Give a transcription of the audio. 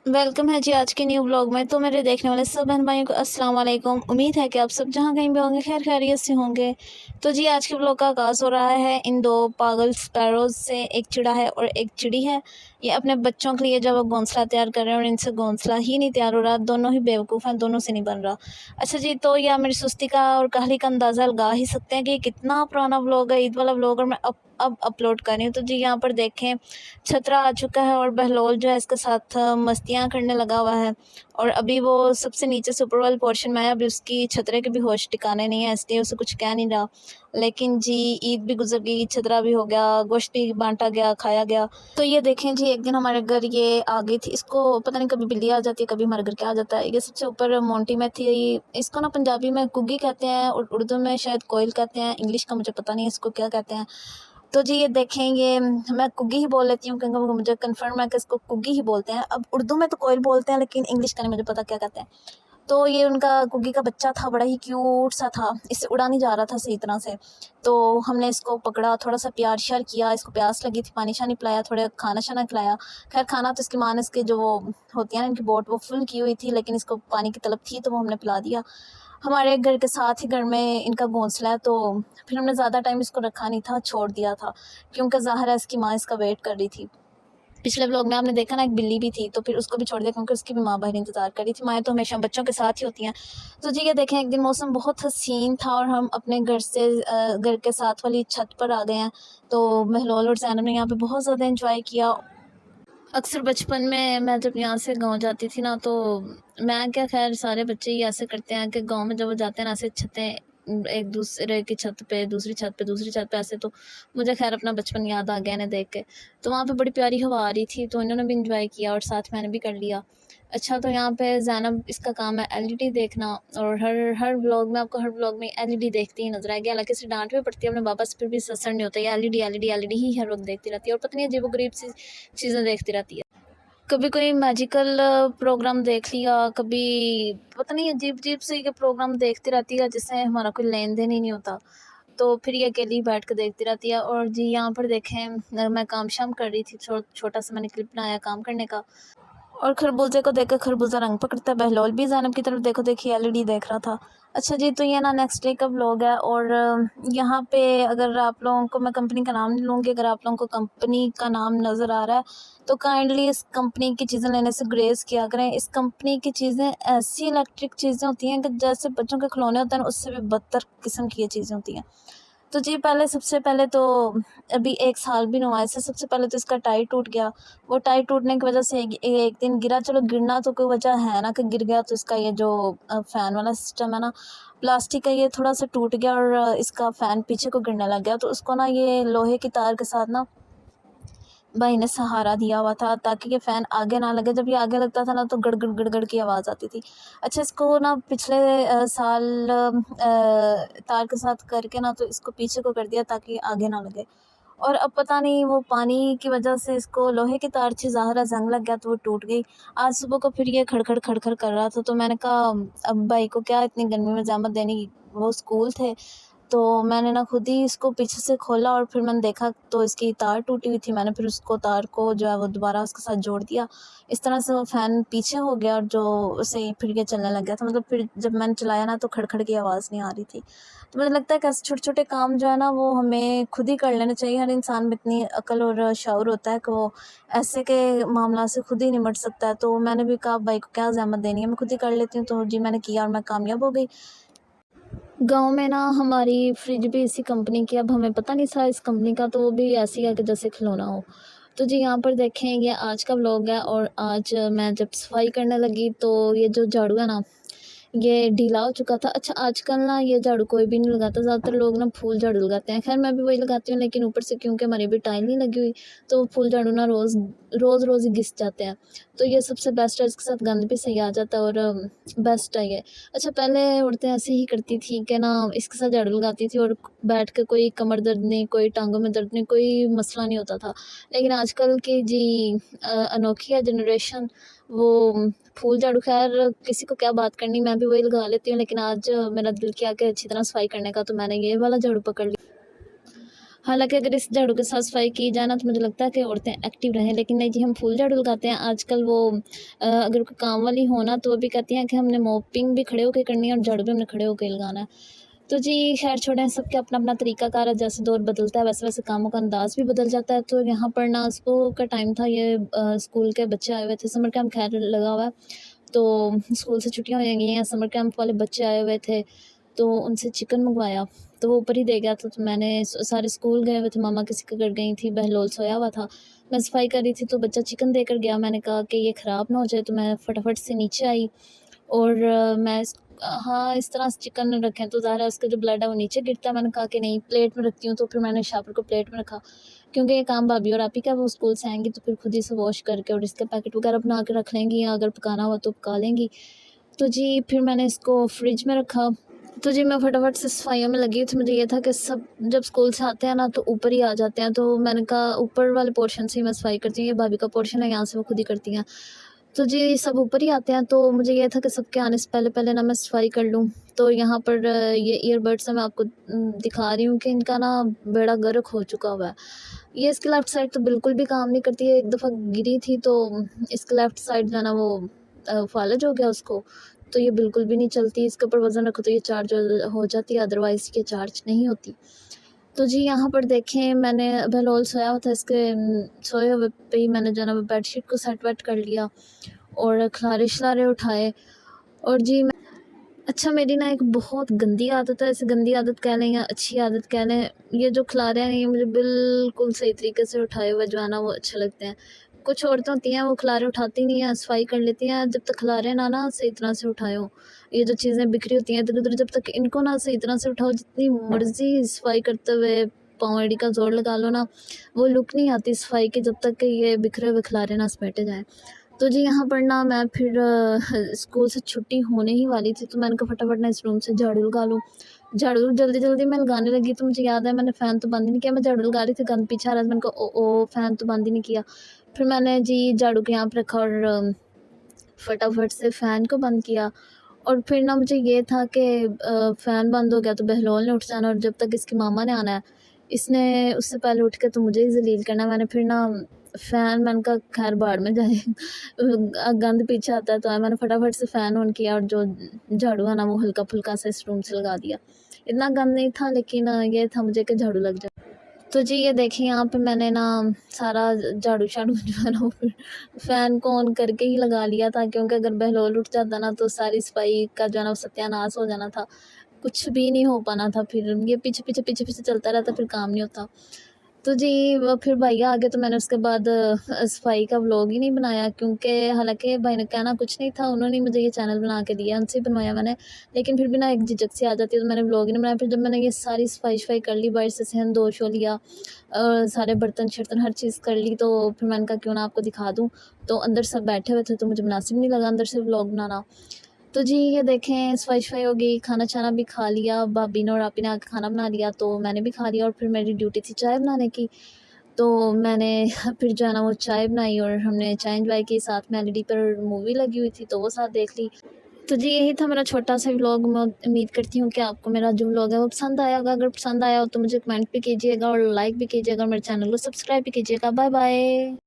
Welcome है जी आज के न्यू ब्लॉग में। तो मेरे देखने वाले सब बहन भाइयों को अस्सलाम वालेकुम। उम्मीद है कि आप सब जहाँ कहीं भी होंगे खैर खैरियत से होंगे। तो जी आज के ब्लॉग का आगाज़ हो रहा है इन दो पागल स्पैरोज से। एक चिड़ा है और एक चिड़ी है। ये अपने बच्चों के लिए जब वो घोंसला तैयार कर रहे हैं और इनसे घोंसला ही नहीं तैयार हो रहा। दोनों ही बेवकूफ़ हैं, दोनों से नहीं बन रहा। अच्छा जी, तो यह मेरी सुस्ती का और काहली का अंदाज़ा लगा ही सकते हैं कि ये कितना पुराना ब्लॉग है, ईद वाला ब्लॉग, और मैं अब अपलोड कर रही हूँ। तो जी यहाँ पर देखें, छतरा आ चुका है और बहलोल जो है इसके साथ मस्तियाँ करने लगा हुआ है। और अभी वो सबसे नीचे से ऊपर वाले पोर्शन में है। अभी उसकी छतरे के भी होश ठिकाने नहीं है, इसलिए उसे कुछ कह नहीं रहा। लेकिन जी ईद भी गुजर गई, छतरा भी हो गया, गोश्त भी बांटा गया, खाया गया। तो ये देखें जी, एक दिन हमारे घर ये आ गई थी। इसको पता नहीं कभी बिल्ली आ जाती है, कभी हमारे घर क्या आ जाता है। ये सबसे ऊपर मोंटी में थी। इसको ना पंजाबी में कुग्गी कहते हैं और उर्दू में शायद कोयल कहते हैं। इंग्लिश का मुझे पता नहीं है इसको क्या कहते हैं। तो जी ये देखें, ये मैं कुग्गी ही बोल लेती हूँ क्योंकि मुझे कंफर्म है कि इसको कुग्गी ही बोलते हैं। अब उर्दू में तो कोयल बोलते हैं, लेकिन इंग्लिश का नहीं मुझे पता क्या कहते हैं। तो ये उनका कुग्गी का बच्चा था, बड़ा ही क्यूट सा था। इससे उड़ा नहीं जा रहा था सही तरह से। तो हमने इसको पकड़ा, थोड़ा सा प्यार श्यार किया, इसको प्यास लगी थी, पानी शानी पिलाया, थोड़ा खाना शाना खिलाया। खैर खाना तो इसकी माँ ने, इसके जो वो होती है ना इनकी बोट, वो फुल की हुई थी, लेकिन इसको पानी की तलब थी तो वो हमने पिला दिया। हमारे घर के साथ ही घर में इनका घोंसला है, तो फिर हमने ज़्यादा टाइम इसको रखा नहीं था, छोड़ दिया था, क्योंकि ज़ाहिर है इसकी माँ इसका वेट कर रही थी। पिछले व्लॉग में आपने देखा ना, एक बिल्ली भी थी, तो फिर उसको भी छोड़ दिया क्योंकि उसकी भी माँ बाहर इंतज़ार कर रही थी। माएँ तो हमेशा बच्चों के साथ ही होती हैं। तो जी ये देखें, एक दिन मौसम बहुत हसीन था और हम अपने घर से घर के साथ वाली छत पर आ गए हैं। तो महलोल और ज़ैनब ने यहाँ पे बहुत ज़्यादा इंजॉय किया। अक्सर बचपन में मैं जब यहाँ से गाँव जाती थी ना, तो मैं क्या, खैर सारे बच्चे ही ऐसे करते हैं कि गाँव में जब वो जाते हैं ना, ऐसे छतें एक दूसरे की छत पे, दूसरी छत पे, दूसरी छत पे, ऐसे। तो मुझे खैर अपना बचपन याद आ गया इन्हें देख के। तो वहाँ पे बड़ी प्यारी हवा आ रही थी, तो इन्होंने भी इंजॉय किया और साथ मैंने भी कर लिया। अच्छा, तो यहाँ पे ज़ैनब, इसका काम है एलईडी देखना, और हर हर व्लॉग में आपको, हर व्लॉग में एलईडी देखती ही नजर आएगी। हालांकि इसे डांट भी पड़ती है अपने पापा से, फिर भी असर नहीं होता। ये एलईडी एलईडी एलईडी ही हर वक्त देखती रहती है और पता नहीं अजीबोगरीब सी चीज़ें देखती रहती है। कभी कोई मैजिकल प्रोग्राम देख लिया, कभी पता नहीं अजीब-अजीब से ये प्रोग्राम देखती रहती है जिससे हमारा कोई लेन-देन ही नहीं होता। तो फिर ये अकेली बैठ के देखती रहती है। और जी यहाँ पर देखें, मैं काम-शाम कर रही थी, छोटा-सा मैंने क्लिप बनाया काम करने का। और खरबूजे को देखकर खरबूजा रंग पकड़ता है। बहलोल भी ज़ैनब की तरफ देखो देखी एलईडी देख रहा था। अच्छा जी, तो ये ना नेक्स्ट डे का व्लॉग है। और यहाँ पे अगर आप लोगों को, मैं कंपनी का नाम नहीं लूँगी, अगर आप लोगों को कंपनी का नाम नज़र आ रहा है तो काइंडली इस कंपनी की चीज़ें लेने से ग्रेज़ किया करें। इस कंपनी की चीज़ें ऐसी इलेक्ट्रिक चीज़ें होती हैं कि जैसे बच्चों के खिलौने होते हैं ना, उससे भी बदतर किस्म की ये चीज़ें होती हैं। तो जी सबसे पहले तो अभी 1 साल भी नहीं हुआ इसे, सबसे पहले तो इसका टायर टूट गया। वो टायर टूटने की वजह से एक दिन गिरा। चलो गिरना तो कोई वजह है ना कि गिर गया, तो इसका ये जो फ़ैन वाला सिस्टम है ना, प्लास्टिक का, ये थोड़ा-सा टूट गया और इसका फ़ैन पीछे को गिरने लग गया। तो उसको ना ये लोहे की तार के साथ ना भाई ने सहारा दिया हुआ था ताकि ये फ़ैन आगे ना लगे। जब ये आगे लगता था ना तो गड़-गड़ गड़-गड़ की आवाज़ आती थी। अच्छा, इसको ना पिछले साल तार के साथ करके ना तो इसको पीछे को कर दिया ताकि आगे ना लगे। और अब पता नहीं वो पानी की वजह से इसको लोहे की तार थी, ज़ाहिर है ज़ंग लग गया तो वो टूट गई। आज सुबह को फिर ये खड़-खड़ खड़-खड़ कर रहा था, तो मैंने कहा अब भाई को क्या इतनी गर्मी में ज़हमत देनी। वो स्कूल थे, तो मैंने ना खुद ही इसको पीछे से खोला और फिर मैंने देखा तो इसकी तार टूटी हुई थी। मैंने फिर उसको, तार को जो है वो दोबारा उसके साथ जोड़ दिया। इस तरह से वो फ़ैन पीछे हो गया और जो उसे फिर ये चलने लग गया था। मतलब फिर जब मैंने चलाया ना तो खड़-खड़ की आवाज़ नहीं आ रही थी। तो मुझे लगता है कि ऐसे छोटे-छोटे काम जो है ना वो हमें खुद ही कर लेने चाहिए। हर इंसान में इतनी अक्ल और शऊर होता है कि वो ऐसे के मामला से खुद ही निपट सकता है। तो मैंने भी कहा भाई को क्या ज़हमत देनी है, मैं खुद ही कर लेती हूँ। तो जी मैंने किया और मैं कामयाब हो गई। गाँव में ना हमारी फ्रिज भी इसी कंपनी की, अब हमें पता नहीं था इस कंपनी का, तो वो भी ऐसी है कि जैसे खिलौना हो। तो जी यहाँ पर देखें, ये आज का व्लॉग है। और आज मैं जब सफाई करने लगी तो ये जो झाड़ू है ना, ये ढीला हो चुका था। अच्छा, आजकल ना ये झाड़ू कोई भी नहीं लगाता, ज़्यादातर लोग ना फूल झाड़ू लगाते हैं। खैर मैं भी वही लगाती हूँ, लेकिन ऊपर से क्योंकि हमारी अभी टाइल नहीं लगी हुई, तो फूल झाड़ू ना रोज़ ही घिस जाते हैं। तो ये सबसे बेस्ट है, इसके साथ गंद भी सही आ जाता है और बेस्ट है ये। अच्छा, पहले औरतें ऐसे ही करती थी कि ना इसके साथ झाड़ू लगाती थी और बैठ के कोई कमर दर्द नहीं, कोई टांगों में दर्द नहीं, कोई मसला नहीं होता था। लेकिन आजकल की जी अनोखी है जनरेशन, वो फूल झाड़ू, खैर किसी को क्या बात करनी, मैं भी वही लगा लेती हूँ। लेकिन आज मेरा दिल किया कि अच्छी तरह सफाई करने का, तो मैंने ये वाला झाड़ू पकड़ लिया। हालाँकि अगर इस झाड़ू के साथ सफाई की जाए ना तो मुझे लगता है कि औरतें एक्टिव रहें, लेकिन नहीं जी, हम फुल झाड़ू लगाते हैं। आजकल वो अगर कोई काम वाली हो ना तो वो भी कहती हैं कि हमने मॉपिंग भी खड़े होके करनी है और झाड़ू भी हमने खड़े होके लगाना है। तो जी खैर छोड़ें, सबके अपना-अपना तरीक़ाकार है, जैसे दौर बदलता है वैसे-वैसे कामों का अंदाज़ भी बदल जाता है। तो यहाँ पर ना स्कूल का टाइम था, ये स्कूल के बच्चे आए हुए थे, समर कैंप खैर लगा हुआ है, तो स्कूल से छुट्टियाँ हो गई हैं, समर कैंप वाले बच्चे आए हुए थे, तो उनसे चिकन मंगवाया, तो वो ऊपर ही दे गया था। तो मैंने सारे स्कूल गए हुए थे, मामा किसी के घर गई थी, बहलोल सोया हुआ था, मैं सफाई कर रही थी तो बच्चा चिकन देकर गया। मैंने कहा कि ये ख़राब ना हो जाए, तो मैं फटाफट से नीचे आई और मैं हाँ, इस तरह से चिकन रखें तो ज़ाहिर है उसका जो ब्लड है वो नीचे गिरता है। मैंने कहा कि नहीं, प्लेट में रखती हूँ, तो फिर मैंने शापर को प्लेट में रखा, क्योंकि ये काम भाभी और आप ही का, वो स्कूल से आएँगी तो फिर खुद ही से वॉश करके और इसके पैकेट वगैरह बना के रख लेंगी, या अगर पकाना हुआ तो पका लेंगी। तो जी फिर मैंने इसको फ्रिज में रखा। तो जी मैं फटाफट से सफाइयों में लगी थी। मुझे ये था कि सब जब स्कूल से आते हैं ना तो ऊपर ही आ जाते हैं, तो मैंने कहा ऊपर वाले पोर्शन से ही मैं सफाई करती हूँ, ये भाभी का पोर्शन है, यहाँ से वो खुद ही करती हैं। तो जी सब ऊपर ही आते हैं, तो मुझे ये था कि सबके आने से पहले ना मैं सफाई कर लूँ। तो यहाँ पर ये ईयरबड्स मैं आपको दिखा रही हूँ कि इनका ना बेड़ा गर्क हो चुका हुआ है। ये इसकी लेफ़्ट साइड तो बिल्कुल भी काम नहीं करती है, एक दफ़ा गिरी थी तो इसकी लेफ़्ट साइड जो है ना वो फ़ालज हो गया उसको, तो ये बिल्कुल भी नहीं चलती। इसके ऊपर वज़न रखो तो ये चार्ज हो जाती है, अदरवाइज़ ये चार्ज नहीं होती। तो जी यहाँ पर देखें, मैंने बहलोल सोया हुआ था, इसके सोए हुए पे ही मैंने जो है ना बेडशीट को सेट वेट कर लिया और खलारे-शलारे उठाए। और जी अच्छा, मेरी ना एक बहुत गंदी आदत है, इसे गंदी आदत कह लें या अच्छी आदत कह लें, ये जो खिलारे हैं ये मुझे बिल्कुल सही तरीके से उठाए हुए जो है ना वो अच्छे लगते हैं। कुछ औरतें होती हैं वो खिलारे उठाती नहीं हैं, सफाई कर लेती हैं, जब तक खिलारे ना सही तरह से उठाए हों, ये जो चीज़ें बिखरी होती हैं इधर-उधर, जब तक इनको ना सही तरह से उठाओ, जितनी मर्ज़ी सफाई करते हुए पाँव एड़ी का ज़ोर लगा लो ना, वो लुक नहीं आती सफाई की जब तक कि ये बिखरे हुए खिलारे ना समेटे जाएँ। तो जी यहाँ पर ना मैं फिर स्कूल से छुट्टी होने ही वाली थी, तो मैंने कहा फटाफट ना इस रूम से झाड़ू लगा लूँ। झाड़ू जल्दी-जल्दी मैं लगाने लगी तो मुझे याद है मैंने फ़ैन तो बंद ही नहीं किया, मैं झाड़ू लगा रही थी, गंद पीछे आ रहा था, मैंने कहा ओह! फ़ैन तो बंद ही नहीं किया। फिर मैंने जी झाड़ू को यहाँ पे रखा और फटाफट से फ़ैन को बंद किया। और फिर ना मुझे ये था कि फ़ैन बंद हो गया तो बहलोल ने उठ जाना, और जब तक इसकी मामा ने आना है, इसने उससे पहले उठ के तो मुझे ही ज़लील करना है। मैंने फिर ना फ़ैन, मैंने कहा खैर भाड़ में जाए गंद पीछे आता है तो मैंने फटाफट से फ़ैन ऑन किया और जो झाड़ू है ना वो हल्का-फुल्का सा इस रूम से लगा दिया। इतना गंद नहीं था, लेकिन ये था मुझे कि झाड़ू लग जाए। तो जी ये देखिए यहाँ पे मैंने ना सारा झाड़ू-शाड़ू जो है ना वो फिर फ़ैन को ऑन करके ही लगा लिया था, क्योंकि अगर बहलोल उठ जाता ना तो सारी सफाई का जो है ना वो सत्यानाश हो जाना था। कुछ भी नहीं हो पाना था, फिर ये पीछे-पीछे चलता रहता, फिर काम नहीं होता। तो जी वो फिर भैया आ गए तो मैंने उसके बाद सफाई का व्लॉग ही नहीं बनाया, क्योंकि हालाँकि भाई ने कहना कुछ नहीं था, उन्होंने ही मुझे ये चैनल बना के दिया, उनसे ही बनवाया मैंने। लेकिन फिर भी ना एक झिझक सी आ जाती है तो मैंने व्लॉग ही नहीं बनाया। फिर जब मैंने ये सारी सफाई-शफाई कर ली, बाहर से सहन धो-शो लिया, सारे बर्तन-शर्तन हर चीज़ कर ली, तो फिर मैंने कहा क्यों ना आपको दिखा दूँ। तो अंदर सब बैठे हुए थे तो मुझे मुनासिब नहीं लगा अंदर से व्लॉग बनाना। तो जी ये देखें सफाई-शफाई हो गई, खाना-शाना भी खा लिया, भाभी ने और आपी ने आके खाना बना लिया तो मैंने भी खा लिया, और फिर मेरी ड्यूटी थी चाय बनाने की। तो मैंने फिर जो है ना वो चाय बनाई और हमने चाय एंजॉय की, साथ में एलईडी पर मूवी लगी हुई थी तो वो साथ देख ली। तो जी यही था मेरा छोटा-सा व्लॉग। मैं उम्मीद करती हूँ कि आपको मेरा जो व्लॉग है वो पसंद आया होगा। अगर पसंद आया हो तो मुझे कमेंट भी कीजिएगा और लाइक भी कीजिएगा और मेरे चैनल को सब्सक्राइब भी कीजिएगा। Bye bye.